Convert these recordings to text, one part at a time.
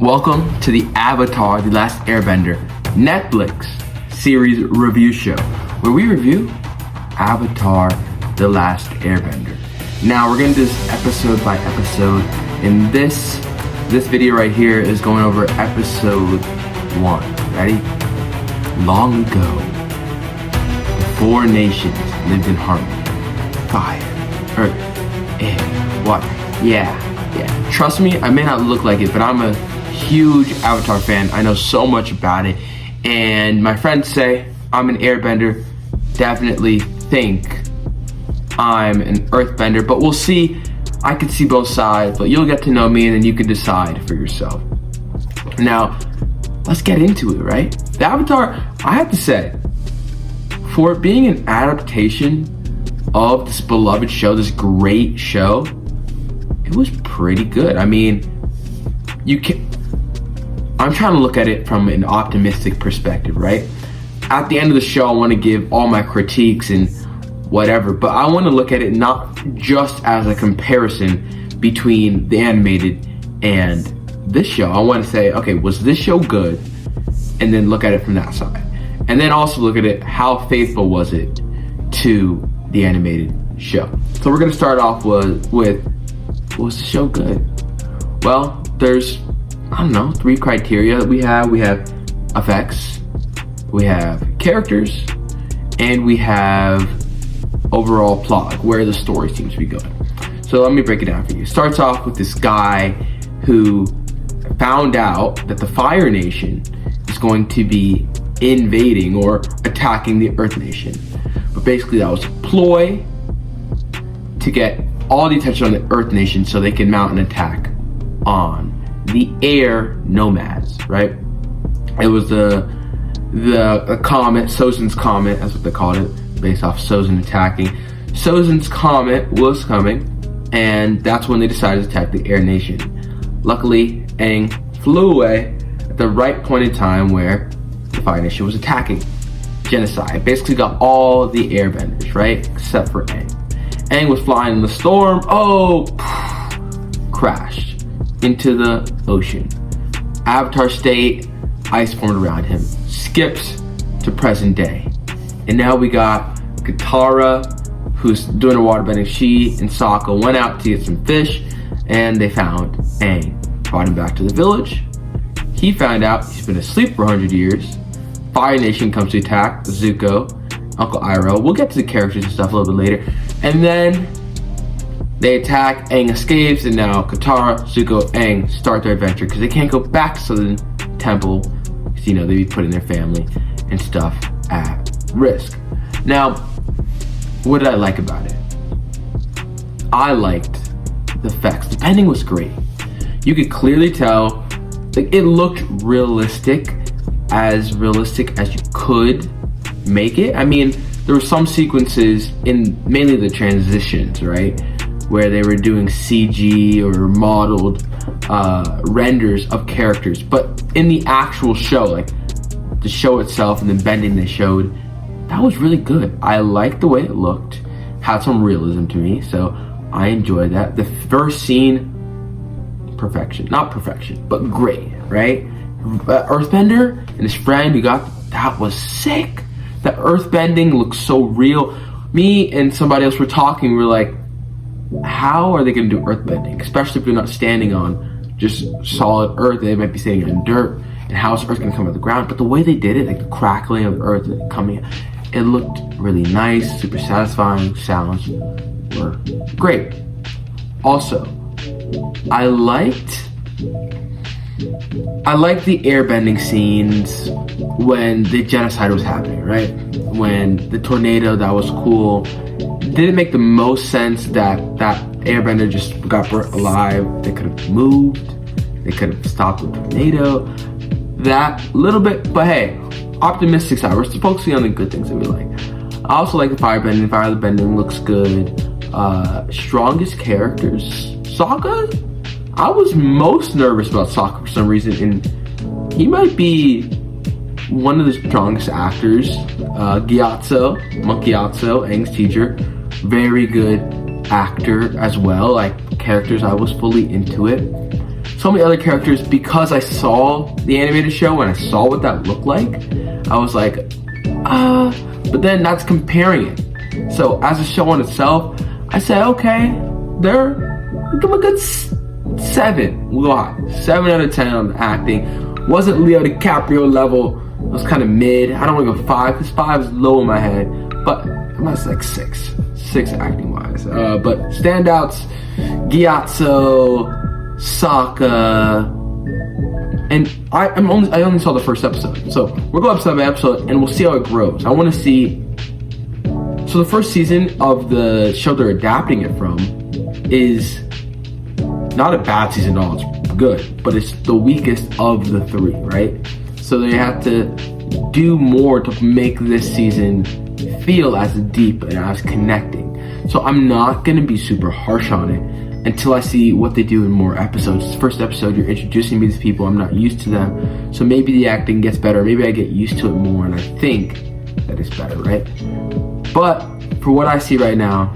Welcome to the Avatar: The Last Airbender Netflix series review show, where we review Avatar: The Last Airbender. Now we're going to do this episode by episode, and this video right here is going over episode 1. Ready? Long ago, the 4 nations lived in harmony. Fire, earth, air, water. Yeah. Trust me, I may not look like it, but I'm a huge Avatar fan. I know so much about it, and my friends say I'm an airbender. Definitely think I'm an earthbender, but we'll see. I could see both sides, but you'll get to know me and then you can decide for yourself. Now, let's get into it, right? The Avatar, I have to say, for it being an adaptation of this beloved show, this great show, it was pretty good. I mean, I'm trying to look at it from an optimistic perspective, right? At the end of the show, I want to give all my critiques and whatever, but I want to look at it not just as a comparison between the animated and this show. I want to say, okay, was this show good? And then look at it from that side. And then also look at it, how faithful was it to the animated show? So we're going to start off with was the show good? Well, there's, 3 criteria that we have. We have effects, we have characters, and we have overall plot, like where the story seems to be going. So let me break it down for you. It starts off with this guy who found out that the Fire Nation is going to be invading or attacking the Earth Nation. But basically that was a ploy to get all the attention on the Earth Nation so they can mount an attack on the air nomads, right? It was the comet, Sozin's Comet, that's what they called it, based off Sozin attacking. Sozin's Comet was coming, and that's when they decided to attack the Air Nation. Luckily, Aang flew away at the right point in time where the Fire Nation was attacking. Genocide. Basically got all the airbenders, right? Except for Aang. Aang was flying in the storm. Crashed into the ocean. Avatar state, ice formed around him. Skips to present day. And now we got Katara, who's doing a waterbending. She and Sokka went out to get some fish, and they found Aang. Brought him back to the village. He found out he's been asleep for 100 years. Fire Nation comes to attack Zuko, Uncle Iroh. We'll get to the characters and stuff a little bit later. And then they attack, Aang escapes, and now Katara, Zuko, Aang start their adventure because they can't go back to the temple because, they'd be putting their family and stuff at risk. Now, what did I like about it? I liked the effects. The bending was great. You could clearly tell, it looked realistic as you could make it. I mean, there were some sequences in mainly the transitions, right, where they were doing CG or modeled renders of characters, but in the actual show, like the show itself and the bending they showed, that was really good. I liked the way it looked, had some realism to me, so I enjoyed that. The first scene, not perfection, but great, right? Earthbender and his friend that was sick. The earthbending looks so real. Me and somebody else were talking, we were like, how are they going to do earthbending? Especially if they're not standing on just solid earth, they might be standing on dirt. And how is earth going to come out of the ground? But the way they did it, like the crackling of the earth and coming, it looked really nice, super satisfying. Sounds were great. Also, I liked the airbending scenes when the genocide was happening, right? When the tornado, that was cool. Didn't make the most sense that airbender just got burnt alive. They could have moved. They could have stopped the tornado. That little bit, but hey, optimistic side. We're still focusing on the good things that we like. I also like the firebending. Firebending looks good. Strongest characters. Sokka? I was most nervous about Sokka for some reason, and he might be one of the strongest actors. Gyatso, Monk Gyatso, Aang's teacher, very good actor as well. Like characters, I was fully into it. so many other characters, because I saw the animated show and I saw what that looked like, I was like, but then that's comparing it. So as a show on itself, I said, okay, give them a good 7. We'll go high. 7 out of 10 on the acting. Wasn't Leo DiCaprio level. It was kind of mid. I don't want to go 5 because 5 is low in my head, but it was like 6 acting wise. But standouts: Gyatso, Sokka, and I only saw the first episode, so we'll go episode by episode and we'll see how it grows. I want to see. So the first season of the show they're adapting it from is not a bad season at all. It's good, but it's the weakest of the 3, right? So they have to do more to make this season feel as deep and as connecting. So I'm not gonna be super harsh on it until I see what they do in more episodes. It's the first episode, you're introducing me to these people, I'm not used to them. So maybe the acting gets better, maybe I get used to it more, and I think that it's better, right? But for what I see right now,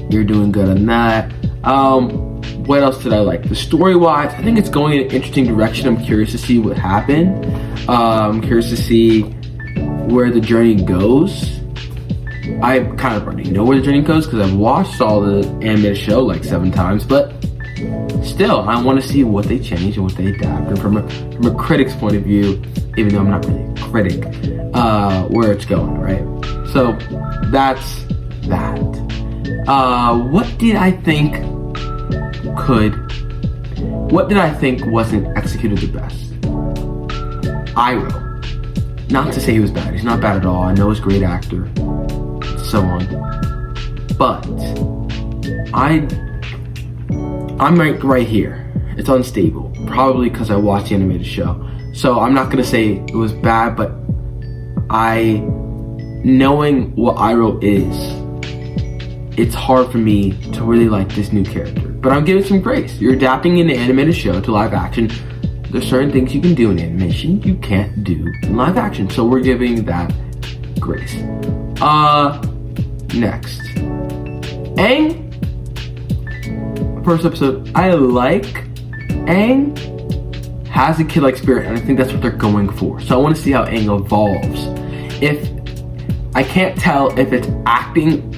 you're doing good on that. What else did I like? The story-wise, I think it's going in an interesting direction. I'm curious to see what happened. I'm curious to see where the journey goes. I kind of already know where the journey goes because I've watched all the animated show like 7 times, but still, I want to see what they change and what they adapt. And from a critic's point of view, even though I'm not really a critic, where it's going, right? So that's that. What did I think wasn't executed the best? Iroh. Not to say he was bad. He's not bad at all. I know he's a great actor. So on. But I'm right here. It's unstable. Probably because I watched the animated show. So I'm not gonna say it was bad, but knowing what Iroh is, it's hard for me to really like this new character. But I'm giving some grace. You're adapting an animated show to live action. There's certain things you can do in animation you can't do in live action. So we're giving that grace. Next. Aang. First episode. I like Aang has a kid-like spirit, and I think that's what they're going for. So I want to see how Aang evolves. If I can't tell if it's acting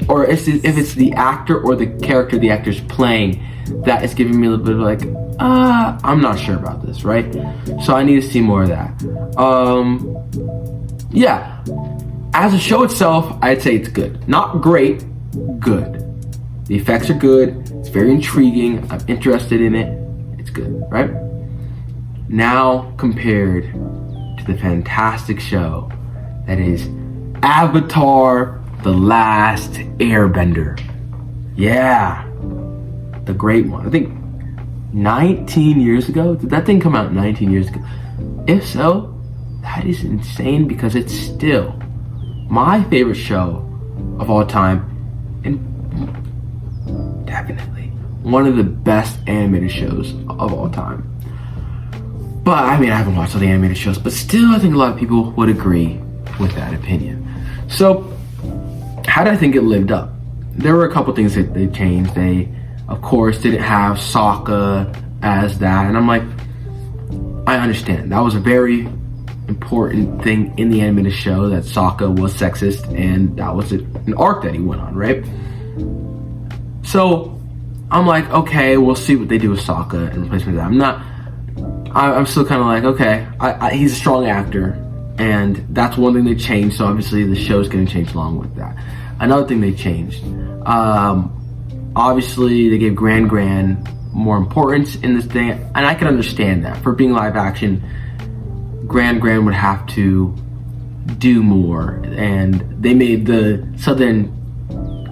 or if it's the actor or the character the actor's playing that is giving me a little bit of like, I'm not sure about this, right? So I need to see more of that. Yeah. As a show itself, I'd say it's good. Not great, good. The effects are good. It's very intriguing. I'm interested in it. It's good, right? Now compared to the fantastic show that is Avatar: The Last Airbender. Yeah, the great one. I think 19 years ago? Did that thing come out 19 years ago? If so, that is insane because it's still my favorite show of all time, and definitely one of the best animated shows of all time. But I mean, I haven't watched all the animated shows, but still I think a lot of people would agree with that opinion. So how did I think it lived up? There were a couple things that they changed. They, of course, didn't have Sokka as that, and I'm like, I understand. That was a very important thing in the animated show, that Sokka was sexist, and that was an arc that he went on, right? So I'm like, okay, we'll see what they do with Sokka in replacement of that. I'm still kind of like, okay, he's a strong actor, and that's one thing they changed, so obviously the show's going to change along with that. Another thing they changed, obviously they gave Gran more importance in this thing, and I can understand that. For being live action, Gran would have to do more, and they made the Southern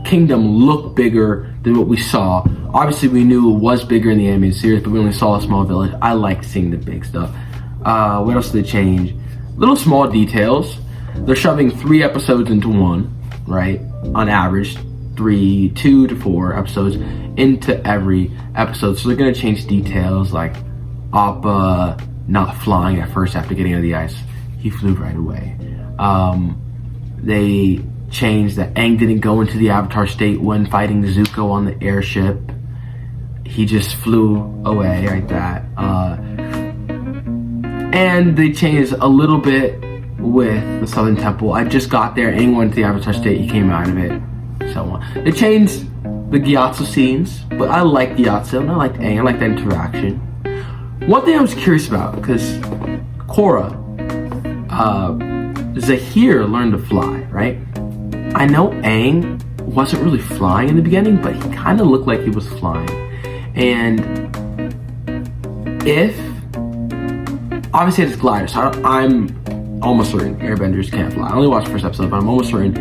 Kingdom look bigger than what we saw. Obviously we knew it was bigger in the animated series, but we only saw a small village. I liked seeing the big stuff. What else did they change? Little small details. They're shoving 3 episodes into one, right? On average, 2 to 4 episodes into every episode. So they're gonna change details like Appa not flying at first after getting out of the ice. He flew right away. They changed that Aang didn't go into the Avatar state when fighting Zuko on the airship. he just flew away like that. And they changed a little bit with the Southern Temple. I just got there. Aang went to the Avatar State. He came out of it. So on. They changed the Gyatso scenes, but I like Gyatso and I liked Aang. I like that interaction. One thing I was curious about, because Korra, Zahir learned to fly, right? I know Aang wasn't really flying in the beginning, but he kind of looked like he was flying. And if obviously it's glider, so I'm almost certain Airbenders can't fly. I only watched the first episode, but I'm almost certain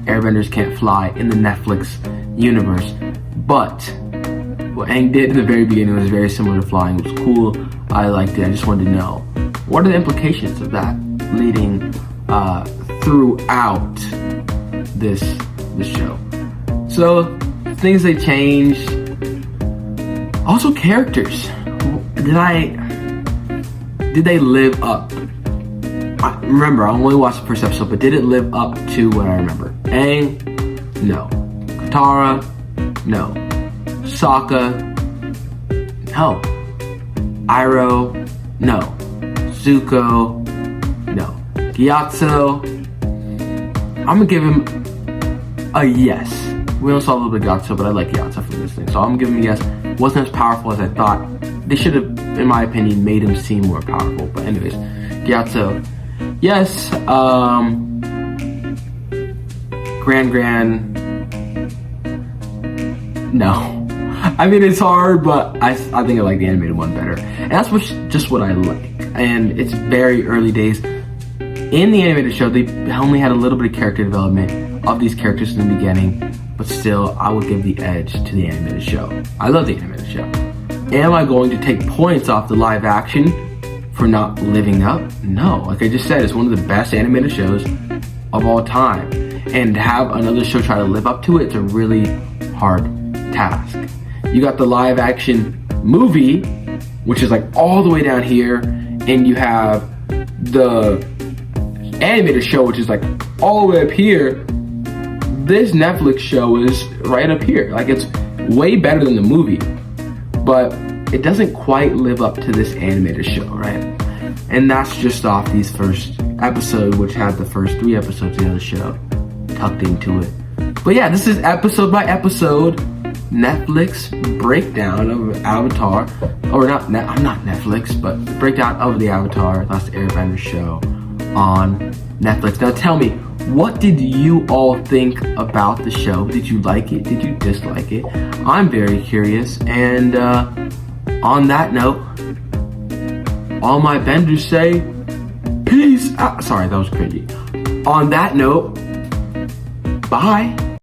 Airbenders can't fly in the Netflix universe. But what Aang did in the very beginning was very similar to flying. It was cool. I liked it. I just wanted to know, what are the implications of that leading throughout this show? So things they changed. Also characters. Did they live up? Remember, I only watched the first episode, but did it live up to what I remember? Aang? No. Katara? No. Sokka? No. Iroh? No. Zuko? No. Gyatso? I'm gonna give him a yes. We also saw a little bit of Gyatso, but I like Gyatso from this thing, so I'm gonna give him a yes. Wasn't as powerful as I thought. They should have, in my opinion, made him seem more powerful. But anyways, Gyatso, yes. Gran, no. I mean, it's hard, but I think I like the animated one better. And that's just what I like. And it's very early days. In the animated show, they only had a little bit of character development of these characters in the beginning, but still, I would give the edge to the animated show. I love the animated show. Am I going to take points off the live action for not living up? No. Like I just said, it's one of the best animated shows of all time. And to have another show try to live up to it, it's a really hard task. You got the live action movie, which is like all the way down here, and you have the animated show, which is like all the way up here. This Netflix show is right up here. Like, it's way better than the movie, but it doesn't quite live up to this animated show, right? And that's just off these first episode, which had the first 3 episodes of the other show tucked into it. But yeah, this is episode by episode Netflix breakdown of Avatar, or I'm not Netflix, but breakdown of the Avatar Last Airbender show on Netflix. Now tell me, what did you all think about the show? Did you like it? Did you dislike it? I'm very curious. And on that note, all my benders say peace out. Sorry, that was cringy. On that note, bye.